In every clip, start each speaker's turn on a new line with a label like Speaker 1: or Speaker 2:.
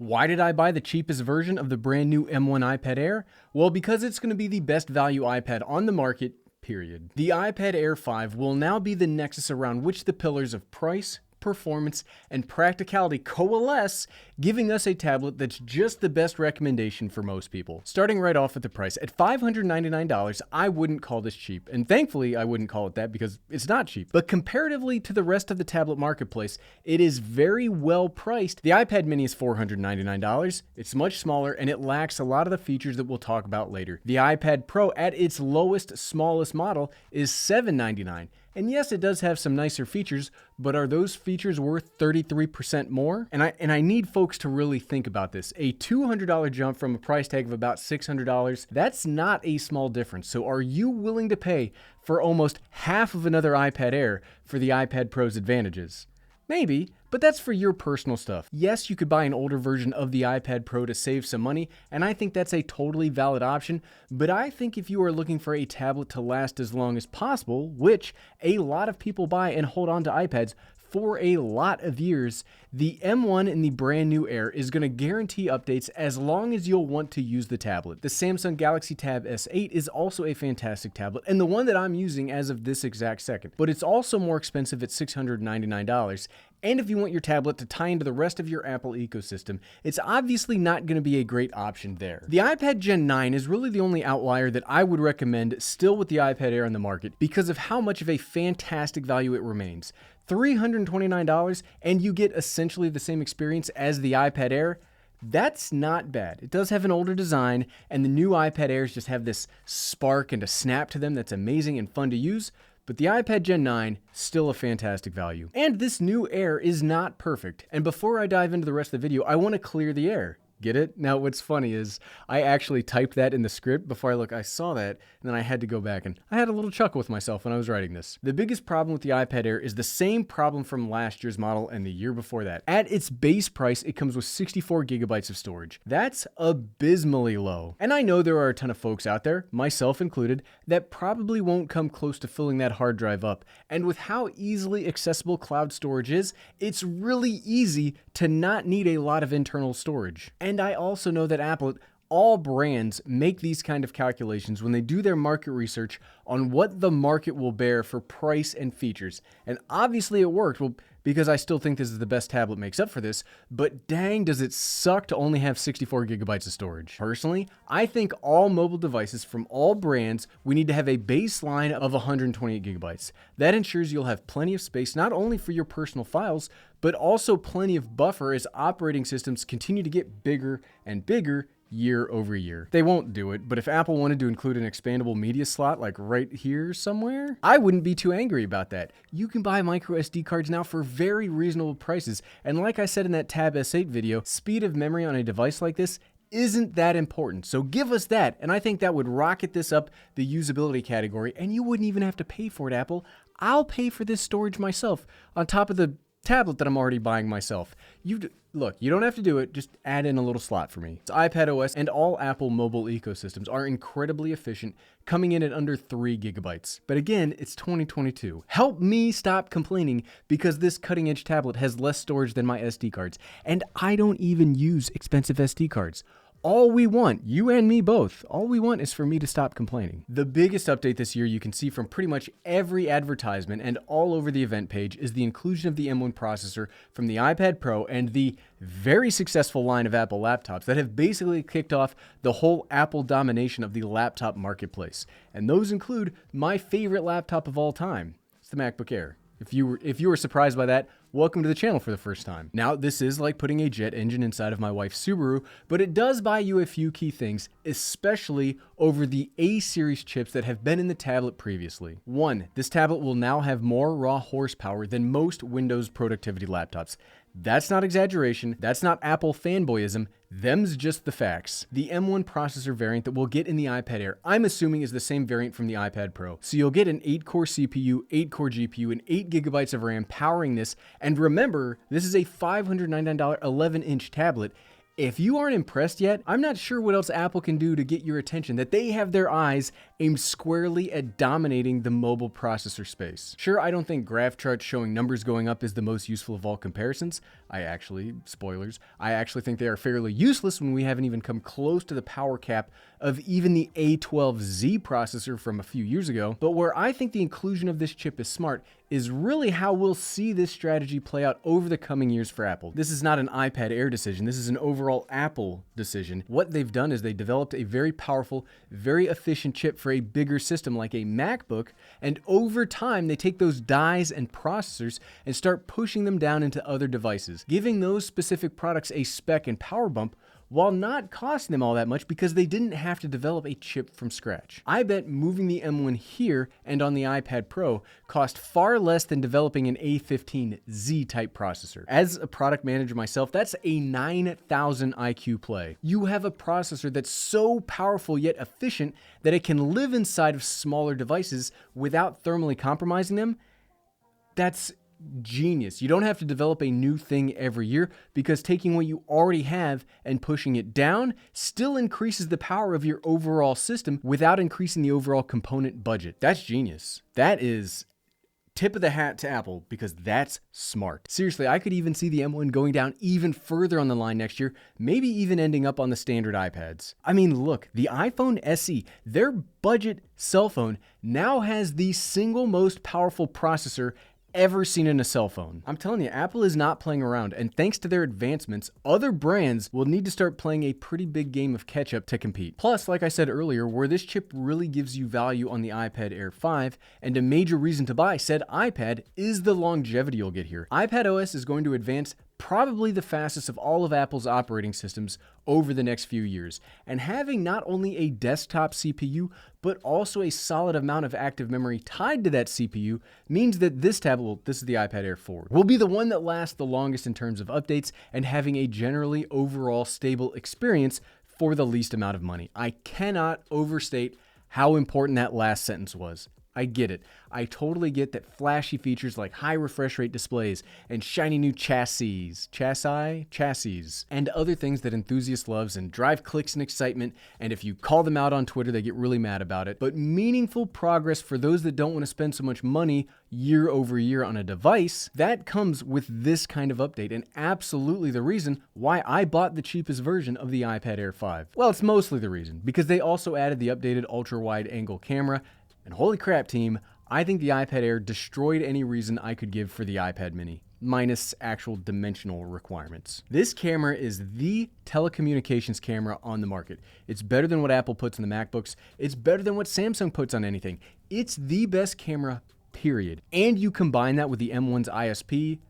Speaker 1: Why did I buy the cheapest version of the brand new M1 iPad Air? Well, because it's going to be the best value iPad on the market, period. The iPad Air 5 will now be the nexus around which the pillars of price, performance, and practicality coalesce, giving us a tablet that's just the best recommendation for most people. Starting right off with the price, at $599, I wouldn't call this cheap, and thankfully I wouldn't call it that because it's not cheap. But comparatively to the rest of the tablet marketplace, it is very well priced. The iPad mini is $499, it's much smaller, and it lacks a lot of the features that we'll talk about later. The iPad Pro at its lowest, smallest model is $799. And yes, it does have some nicer features, but are those features worth 33% more? And I need folks to really think about this. A $200 jump from a price tag of about $600, that's not a small difference. So are you willing to pay for almost half of another iPad Air for the iPad Pro's advantages? Maybe, but that's for your personal stuff. Yes, you could buy an older version of the iPad Pro to save some money, and I think that's a totally valid option, but I think if you are looking for a tablet to last as long as possible, which a lot of people buy and hold on to iPads for a lot of years, the M1 in the brand new Air is going to guarantee updates as long as you'll want to use the tablet. The Samsung Galaxy Tab S8 is also a fantastic tablet, and the one that I'm using as of this exact second, but it's also more expensive at $699. And if you want your tablet to tie into the rest of your Apple ecosystem, it's obviously not going to be a great option there. The iPad Gen 9 is really the only outlier that I would recommend still with the iPad Air on the market because of how much of a fantastic value it remains. $329 and you get essentially the same experience as the iPad Air. That's not bad. It does have an older design, and the new iPad Airs just have this spark and a snap to them that's amazing and fun to use. But the iPad Gen 9, still a fantastic value. And this new Air is not perfect. And before I dive into the rest of the video, I want to clear the air. Get it? Now, what's funny is I actually typed that in the script before I saw that, and then I had to go back, and I had a little chuckle with myself when I was writing this. The biggest problem with the iPad Air is the same problem from last year's model and the year before that. At its base price, it comes with 64 gigabytes of storage. That's abysmally low. And I know there are a ton of folks out there, myself included, that probably won't come close to filling that hard drive up. And with how easily accessible cloud storage is, it's really easy to not need a lot of internal storage. And I also know that Apple, all brands, make these kind of calculations when they do their market research on what the market will bear for price and features. And obviously it worked, well, because I still think this is the best tablet makes up for this, but dang, does it suck to only have 64 gigabytes of storage. Personally, I think all mobile devices from all brands, we need to have a baseline of 128 gigabytes. That ensures you'll have plenty of space, not only for your personal files, but also plenty of buffer as operating systems continue to get bigger and bigger year over year. They won't do it, but if Apple wanted to include an expandable media slot like right here somewhere, I wouldn't be too angry about that. You can buy micro SD cards now for very reasonable prices, and like I said in that Tab S8 video, speed of memory on a device like this isn't that important. So give us that, and I think that would rocket this up the usability category, and you wouldn't even have to pay for it, Apple. I'll pay for this storage myself on top of the tablet that I'm already buying myself. Look, you don't have to do it, just add in a little slot for me. It's iPad OS and all Apple mobile ecosystems are incredibly efficient, coming in at under 3 gigabytes. But again, it's 2022. Help me stop complaining because this cutting edge tablet has less storage than my SD cards, and I don't even use expensive SD cards. All we want, you and me both, all we want is for me to stop complaining. The biggest update this year you can see from pretty much every advertisement and all over the event page is the inclusion of the M1 processor from the iPad Pro and the very successful line of Apple laptops that have basically kicked off the whole Apple domination of the laptop marketplace. And those include my favorite laptop of all time. It's the MacBook Air. If you were surprised by that, welcome to the channel for the first time. Now, this is like putting a jet engine inside of my wife's Subaru, but it does buy you a few key things, especially over the A-series chips that have been in the tablet previously. 1, this tablet will now have more raw horsepower than most Windows productivity laptops. That's not exaggeration, that's not Apple fanboyism, them's just the facts. The M1 processor variant that we'll get in the iPad Air, I'm assuming is the same variant from the iPad Pro. So you'll get an 8-core CPU, 8-core GPU, and 8 gigabytes of RAM powering this, and remember, this is a $599 11-inch tablet. If you aren't impressed yet, I'm not sure what else Apple can do to get your attention, that they have their eyes aimed squarely at dominating the mobile processor space. Sure, I don't think graph charts showing numbers going up is the most useful of all comparisons. Spoilers, I actually think they are fairly useless when we haven't even come close to the power cap of even the A12Z processor from a few years ago. But where I think the inclusion of this chip is smart is really how we'll see this strategy play out over the coming years for Apple. This is not an iPad Air decision. This is an overall Apple decision. What they've done is they developed a very powerful, very efficient chip for a bigger system like a MacBook, and over time they take those dies and processors and start pushing them down into other devices, giving those specific products a spec and power bump while not costing them all that much because they didn't have to develop a chip from scratch. I bet moving the M1 here and on the iPad Pro cost far less than developing an A15Z type processor. As a product manager myself, that's a 9,000 IQ play. You have a processor that's so powerful yet efficient that it can live inside of smaller devices without thermally compromising them. That's genius. You don't have to develop a new thing every year because taking what you already have and pushing it down still increases the power of your overall system without increasing the overall component budget. That's genius. That is tip of the hat to Apple because that's smart. Seriously, I could even see the M1 going down even further on the line next year, maybe even ending up on the standard iPads. I mean, look, the iPhone SE, their budget cell phone, now has the single most powerful processor ever seen in a cell phone. I'm telling you, Apple is not playing around, and thanks to their advancements, other brands will need to start playing a pretty big game of catch-up to compete. Plus, like I said earlier, where this chip really gives you value on the iPad Air 5, and a major reason to buy said iPad, is the longevity you'll get here. iPadOS is going to advance probably the fastest of all of Apple's operating systems over the next few years. And having not only a desktop CPU, but also a solid amount of active memory tied to that CPU means that this tablet, well, this is the iPad Air 4, will be the one that lasts the longest in terms of updates and having a generally overall stable experience for the least amount of money. I cannot overstate how important that last sentence was. I get it. I totally get that flashy features like high refresh rate displays and shiny new chassis, and other things that enthusiasts loves and drive clicks and excitement, and if you call them out on Twitter, they get really mad about it. But meaningful progress for those that don't want to spend so much money year over year on a device, that comes with this kind of update, and absolutely the reason why I bought the cheapest version of the iPad Air 5. Well, it's mostly the reason, because they also added the updated ultra-wide angle camera. And holy crap, team, I think the iPad Air destroyed any reason I could give for the iPad mini, minus actual dimensional requirements. This camera is the telecommunications camera on the market. It's better than what Apple puts in the MacBooks. It's better than what Samsung puts on anything. It's the best camera, period. And you combine that with the M1's ISP,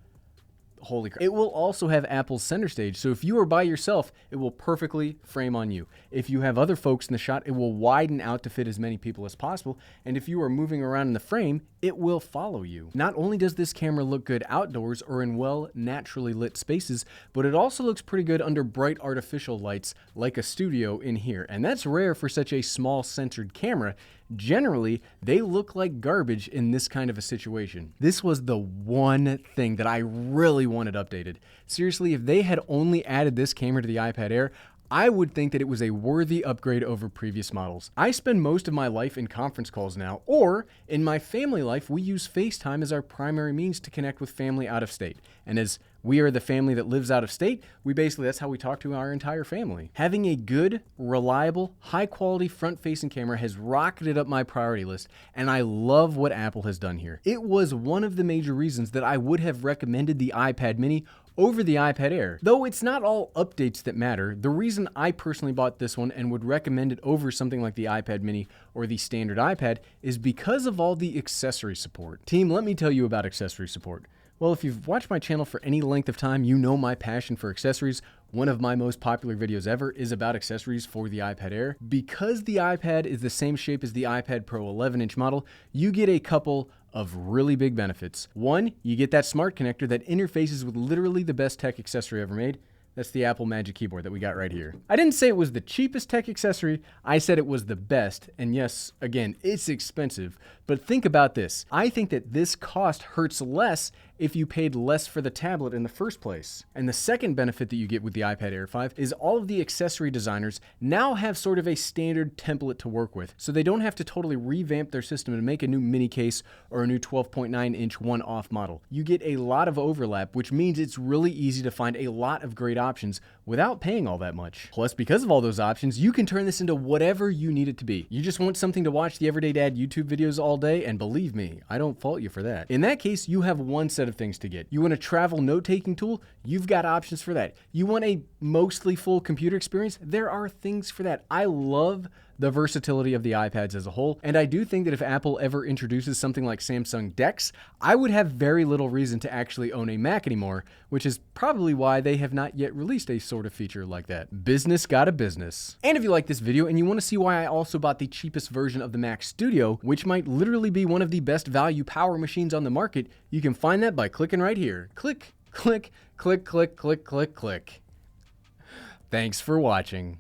Speaker 1: holy crap. It will also have Apple's center stage, so if you are by yourself, it will perfectly frame on you. If you have other folks in the shot, it will widen out to fit as many people as possible, and if you are moving around in the frame, it will follow you. Not only does this camera look good outdoors or in well naturally lit spaces, but it also looks pretty good under bright artificial lights like a studio in here, and that's rare for such a small centered camera. Generally, they look like garbage in this kind of a situation. This was the one thing that I really wanted updated. Seriously, if they had only added this camera to the iPad Air, I would think that it was a worthy upgrade over previous models. I spend most of my life in conference calls now, or in my family life, we use FaceTime as our primary means to connect with family out of state. And as we are the family that lives out of state, that's how we talk to our entire family. Having a good, reliable, high-quality front-facing camera has rocketed up my priority list, and I love what Apple has done here. It was one of the major reasons that I would have recommended the iPad mini over the iPad Air. Though it's not all updates that matter, the reason I personally bought this one and would recommend it over something like the iPad mini or the standard iPad is because of all the accessory support. Team, let me tell you about accessory support. Well, if you've watched my channel for any length of time, you know my passion for accessories. One of my most popular videos ever is about accessories for the iPad Air. Because the iPad is the same shape as the iPad Pro 11-inch model, you get a couple of really big benefits. One, you get that smart connector that interfaces with literally the best tech accessory ever made. That's the Apple Magic Keyboard that we got right here. I didn't say it was the cheapest tech accessory, I said it was the best. And yes, again, it's expensive, but think about this. I think that this cost hurts less if you paid less for the tablet in the first place. And the second benefit that you get with the iPad Air 5 is all of the accessory designers now have sort of a standard template to work with, so they don't have to totally revamp their system to make a new mini case or a new 12.9-inch one-off model. You get a lot of overlap, which means it's really easy to find a lot of great options without paying all that much. Plus, because of all those options, you can turn this into whatever you need it to be. You just want something to watch the Everyday Dad YouTube videos all day, and believe me, I don't fault you for that. In that case, you have one set of things to get. You want a travel note-taking tool? You've got options for that. You want a mostly full computer experience? There are things for that. I love the versatility of the iPads as a whole, and I do think that if Apple ever introduces something like Samsung DeX, I would have very little reason to actually own a Mac anymore, which is probably why they have not yet released a sort of feature like that. Business got a business. And if you like this video and you want to see why I also bought the cheapest version of the Mac Studio, which might literally be one of the best value power machines on the market, you can find that by clicking right here. Click, click, click, click, click, click, click. Thanks for watching.